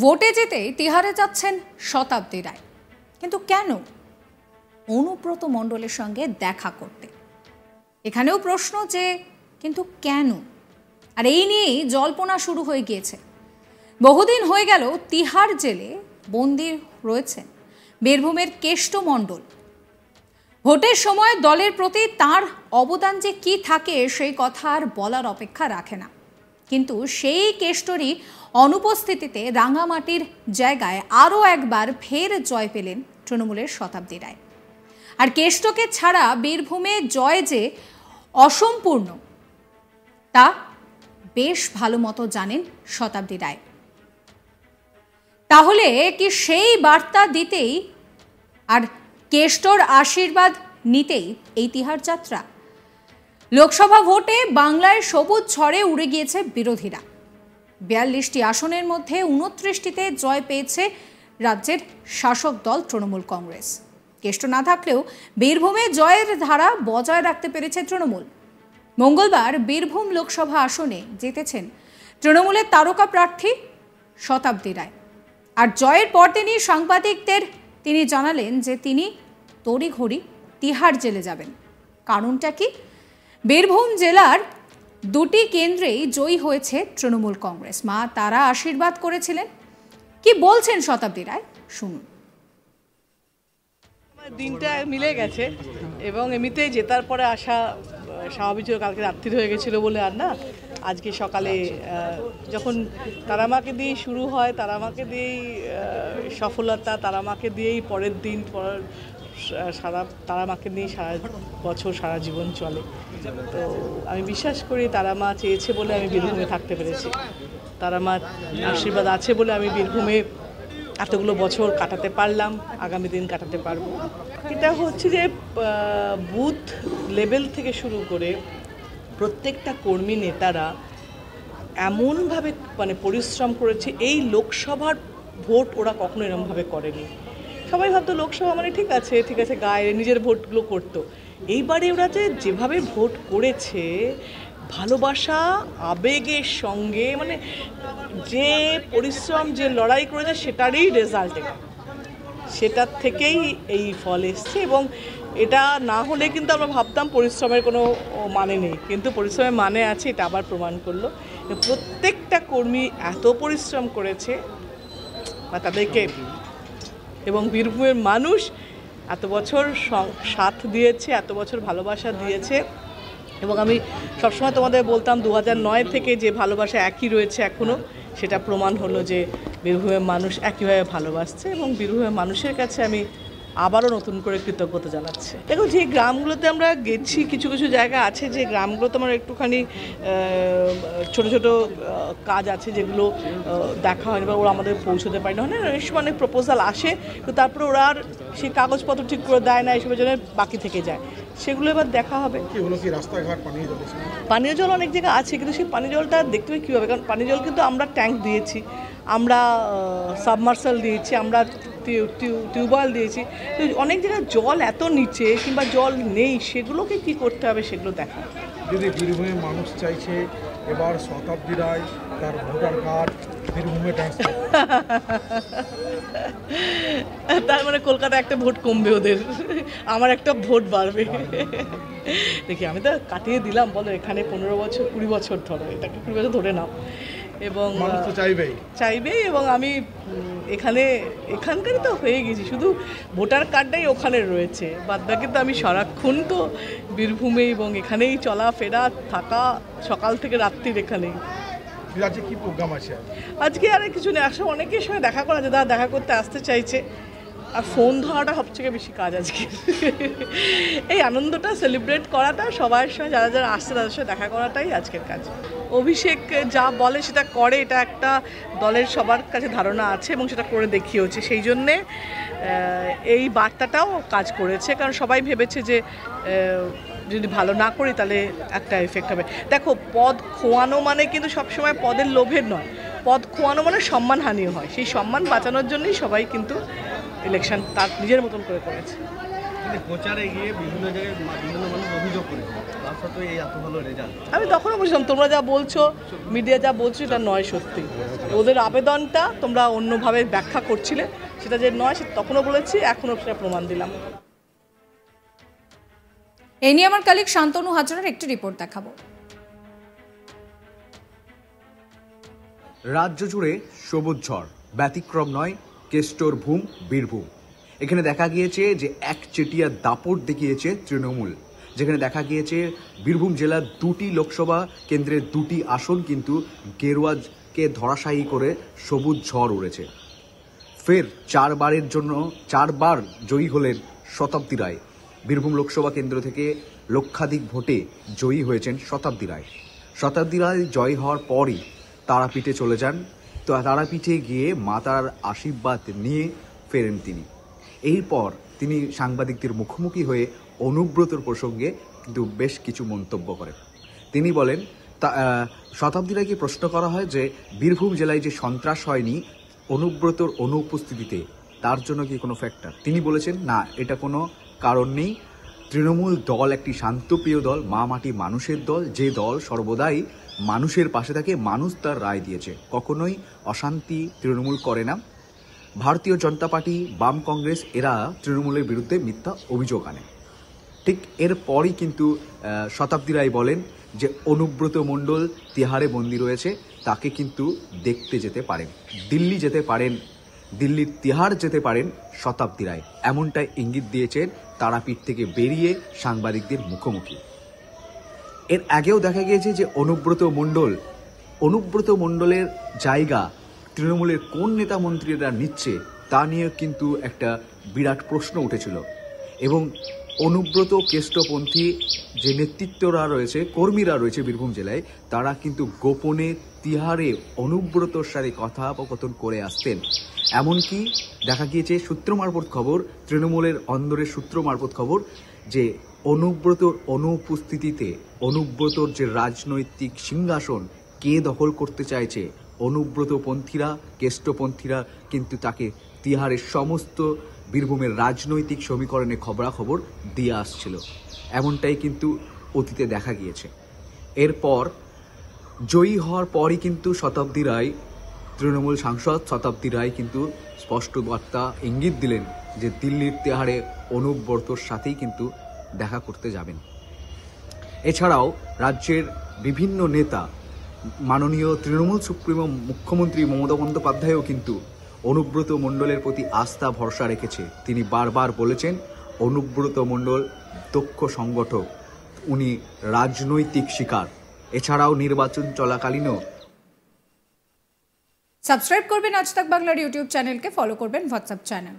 ভোটে যেতে তিহারে যাচ্ছেন শতাব্দী রায়, কিন্তু কেন? অনুব্রত মণ্ডলের সঙ্গে দেখা করতে। এখানেও প্রশ্ন যে কিন্তু কেন? আর এই নিয়েই জল্পনা শুরু হয়ে গিয়েছে। বহুদিন হয়ে গেল তিহার জেলে বন্দী রয়েছেন বীরভূমের কেষ্ট মণ্ডল। ভোটের সময় দলের প্রতি তার অবদান যে কি থাকে সেই কথা আর বলার অপেক্ষা রাখে না, কিন্তু সেই কেষ্টরই অনুপস্থিতিতে রাঙামাটির জায়গায় আরও একবার ফের জয় পেলেন তৃণমূলের শতাব্দী রায়। আর কেষ্টকে ছাড়া বীরভূমে জয় যে অসম্পূর্ণ তা বেশ ভালো মতো জানেন শতাব্দী রায়। তাহলে কি সেই বার্তা দিতেই আর কেষ্টর আশীর্বাদ নিতেই এই তিহার যাত্রা? লোকসভা ভোটে বাংলায় সবুজ ঝড়ে উড়ে গিয়েছে বিরোধীরা। 42টি আসনের মধ্যে 29টিতে জয় পেয়েছে রাজ্যের শাসক দল তৃণমূল কংগ্রেস। কেষ্ট না থাকলেও বীরভূমে জয়ের ধারা বজায় রাখতে পেরেছে তৃণমূল। মঙ্গলবার বীরভূম লোকসভা আসনে জিতেছেন তৃণমূলের তারকা প্রার্থী শতাব্দী রায়। আর জয়ের পর সাংবাদিকদের তিনি জানালেন যে তিনি তড়িঘড়ি তিহার জেলে যাবেন। কারণটা কি? বীরভূম জেলার 2টি কেন্দ্রেই জয়ী হয়েছে তৃণমূল কংগ্রেস। মা তারা আশীর্বাদ করেছিলেন। কি বলছেন শতাব্দী রায়, শুনুন। দিনটা মিলে গেছে এবং এমনিতেই জেতার পরে আসা স্বাভাবিক ছিল। কালকে রাত্রি হয়ে গেছিল বলে আর না, আজকে সকালে যখন তারামাকে দিয়েই শুরু হয়, তারামাকে দিয়েই সফলতা, তারামাকে দিয়েই পরের দিন সারা তারামাকে নিয়ে সারা বছর সারা জীবন চলে। তো আমি বিশ্বাস করি তারামা চেয়েছে বলে আমি বীরভূমে থাকতে পেরেছি, তারামা আশীর্বাদ আছে বলে আমি বীরভূমে এতগুলো বছর কাটাতে পারলাম, আগামী দিন কাটাতে পারবো। এটা হচ্ছে যে বুথ লেভেল থেকে শুরু করে প্রত্যেকটা কর্মী নেতারা এমনভাবে পরিশ্রম করেছে। এই লোকসভার ভোট ওরা কখনো এরমভাবে করেনি। সবাই ভাবতো লোকসভা ঠিক আছে গায়ে নিজের ভোটগুলো করতো। এইবারে ওরা যেভাবে ভোট করেছে, ভালোবাসা আবেগের সঙ্গে, যে পরিশ্রম, যে লড়াই করেছে সেটারই রেজাল্ট, সেটার থেকেই এই ফল এসছে। এবং এটা না হলে কিন্তু আমরা ভাবতাম পরিশ্রমের কোনো মানে নেই, কিন্তু পরিশ্রমের মানে আছে, এটা আবার প্রমাণ করলো। প্রত্যেকটা কর্মী এত পরিশ্রম করেছে বা তাদেরকে, এবং বীরভূমের মানুষ এত বছর সাথ দিয়েছে, এত বছর ভালোবাসা দিয়েছে। এবং আমি সবসময় তোমাদের বলতাম 2009 থেকে যে ভালোবাসা একই রয়েছে এখনও, সেটা প্রমাণ হলো যে বীরভূমের মানুষ একইভাবে ভালোবাসছে। এবং বীরভূমের মানুষের কাছে আমি আবারও নতুন করে কৃতজ্ঞতা জানাচ্ছি। দেখো, যে গ্রামগুলোতে আমরা গেছি, কিছু কিছু জায়গা আছে যে গ্রামগুলোতে আমার একটুখানি ছোট ছোট কাজ আছে যেগুলো দেখা হয়নি বা ওরা আমাদের পৌঁছতে পারে না। অনেক প্রপোজাল আসে, তো তারপরে ওরা আর সেই কাগজপত্র ঠিক করে দেয় না, এইসবের জন্য বাকি থেকে যায়। সেগুলো এবার দেখা হবে। রাস্তাঘাট পানীয় জল অনেক জায়গা আছে, কিন্তু সেই পানীয় জলটা দেখতে হবে কীভাবে। কারণ পানীয় জল কিন্তু আমরা ট্যাঙ্ক দিয়েছি, আমরা সাবমার্সাল দিয়েছি, আমরা টিউবওয়েল দিয়েছি। অনেক জায়গায় জল এত নিচে কিংবা জল নেই, সেগুলোকে কি করতে হবে সেগুলো দেখা। যদি বীরভূমের মানুষ চাইছে এবার শতাব্দী রায় তার ভোটার কার্ড বীরভূমে ট্রান্সফার, তার কলকাতায় একটা ভোট কমবে ওদের, আমার একটা ভোট বাড়বে। দেখি, আমি তো কাটিয়ে দিলাম, বলো এখানে 15 বছর 20 বছর ধরো, এটাকে 20 বছর ধরে নাও। এবং চাইবেই এবং আমি এখানকারই তো হয়ে গেছি, শুধু ভোটার কার্ডটাই ওখানে রয়েছে, বাদবাকি তো আমি সারাক্ষণ তো বীরভূমে এবং এখানেই চলাফেরা থাকা, সকাল থেকে রাত্রির এখানেই। আজকে কি প্রোগ্রাম আছে? আজকে আর কিছু নেই, আসলে অনেকের সঙ্গে দেখা করা যায়, তারা দেখা করতে আসতে চাইছে। আর ফোন ধরাটা সবথেকে বেশি কাজ আজকে। এই আনন্দটা সেলিব্রেট করাটা, সবার সঙ্গে যারা যারা আসছে তাদের সঙ্গে দেখা করাটাই আজকের কাজ। অভিষেক যা বলে সেটা করে, এটা একটা দলের সবার কাছে ধারণা আছে এবং সেটা করে দেখিয়েছে। সেই জন্যে এই বার্তাটাও কাজ করেছে, কারণ সবাই ভেবেছে যে যদি ভালো না করি তাহলে একটা এফেক্ট হবে। দেখো, পদ খোয়ানো কিন্তু সবসময় পদের লোভের নয়, পদ খোয়ানো সম্মানহানি হয়। সেই সম্মান বাঁচানোর জন্যই সবাই কিন্তু ইলেকশন তার নিজের মতন করে করেছে। কিন্তু প্রচারে গিয়ে বিভিন্ন জায়গায় বিভিন্ন মানুষ অভিযোগ করেছে তার সত্ত্বেও এই এত ভালো রেজাল্ট। আমি তখনও বুঝলাম তোমরা যা বলছো, মিডিয়া যা বলছো এটা নয় সত্যি। ওদের আবেদনটা তোমরা অন্যভাবে ব্যাখ্যা করছিলে, সেটা যে নয় সেটা তখনও বলেছি, এখনও সেটা প্রমাণ দিলাম। এই নিয়ে আমার কালিক শান্তনু হাজরার একটি রিপোর্ট দেখাবো। রাজ্য জুড়ে সবুজ ঝড়, ব্যতিক্রম নয় কেষ্টর ভূম বীরভূম। এখানে দেখা গিয়েছে যে একচেটিয়া দাপট দেখিয়েছে তৃণমূল, যেখানে দেখা গিয়েছে বীরভূম জেলার 2টি লোকসভা কেন্দ্রের 2টি আসন কিন্তু গেরুয়াকে ধরাশায়ী করে সবুজ ঝড় উড়েছে। ফের 4বার জয়ী হলেন শতাব্দী রায়। বীরভূম লোকসভা কেন্দ্র থেকে লক্ষাধিক ভোটে জয়ী হয়েছেন শতাব্দী রায়। শতাব্দী রায় জয় হওয়ার পরই তারাপীঠে চলে যান। তো তারাপীঠে গিয়ে মাতার আশীর্বাদ নিয়ে ফেরেন তিনি। এরপর তিনি সাংবাদিকদের মুখোমুখি হয়ে অনুব্রতর প্রসঙ্গে কিন্তু বেশ কিছু মন্তব্য করেন। তিনি বলেন, শতাব্দী রায়কে প্রশ্ন করা হয় যে বীরভূম জেলায় যে সন্ত্রাস হয়নি অনুব্রতর অনুপস্থিতিতে, তার জন্য কি কোনো ফ্যাক্টর? তিনি বলেছেন না, এটা কোনো কারণ নেই। তৃণমূল দল একটি শান্তপ্রিয় দল, মা মাটি মানুষের দল, যে দল সর্বদাই মানুষের পাশে থাকে, মানুষ তার রায় দিয়েছে, কখনোই অশান্তি তৃণমূল করে না। ভারতীয় জনতা পার্টি, বাম কংগ্রেস এরা তৃণমূলের বিরুদ্ধে মিথ্যা অভিযোগ আনে। ঠিক এরপরই কিন্তু শতাব্দী রায় বলেন যে অনুব্রত মণ্ডল তিহারে বন্দী রয়েছে, তাকে কিন্তু দেখতে যেতে পারেন, দিল্লি যেতে পারেন, দিল্লির তিহার যেতে পারেন শতাব্দী রায়। এমনটাই ইঙ্গিত দিয়েছেন তারাপীঠ থেকে বেরিয়ে সাংবাদিকদের মুখোমুখি। এর আগেও দেখা গিয়েছে যে অনুব্রত মণ্ডলের জায়গা তৃণমূলের কোন নেতা মন্ত্রীরা নিচ্ছে তা নিয়ে কিন্তু একটা বিরাট প্রশ্ন উঠেছিল। এবং অনুব্রত কেষ্টপন্থী যে নেতৃত্বরা রয়েছে, কর্মীরা রয়েছে বীরভূম জেলায়, তারা কিন্তু গোপনে তিহারে অনুব্রতর সাথে কথোপকথন করে আসতেন। এমনকি দেখা গিয়েছে সূত্র মারফত খবর, তৃণমূলের অন্দরের সূত্র মারফত খবর, যে অনুব্রতর অনুপস্থিতিতে অনুব্রতর যে রাজনৈতিক সিংহাসন কে দখল করতে চাইছে, অনুব্রতপন্থীরা, কেষ্টপন্থীরা কিন্তু তাকে তিহারের সমস্ত বীরভূমের রাজনৈতিক সমীকরণে খবরাখবর দিয়ে আসছিল। এমনটাই কিন্তু অতীতে দেখা গিয়েছে। এরপর জয়ী হওয়ার পরই কিন্তু শতাব্দী রায়, তৃণমূল সাংসদ শতাব্দী রায় কিন্তু স্পষ্ট বার্তা ইঙ্গিত দিলেন যে দিল্লির তিহারে অনুব্রতর সাথেই কিন্তু দেখা করতে যাবেন। এছাড়াও রাজ্যের বিভিন্ন নেতা, মাননীয় তৃণমূল সুপ্রিমো মুখ্যমন্ত্রী মমতা বন্দ্যোপাধ্যায়ও কিন্তু অনুব্রত মণ্ডলের প্রতি আস্থা ভরসা রেখেছে। তিনি বারবার বলেছেন অনুব্রত মণ্ডল দক্ষ সংগঠক, উনি রাজনৈতিক শিকার। এছাড়াও নির্বাচন চলাকালীনও সাবস্ক্রাইব করবেন আজ তাক বাংলার ইউটিউব চ্যানেলকে, ফলো করবেন হোয়াটসঅ্যাপ চ্যানেল।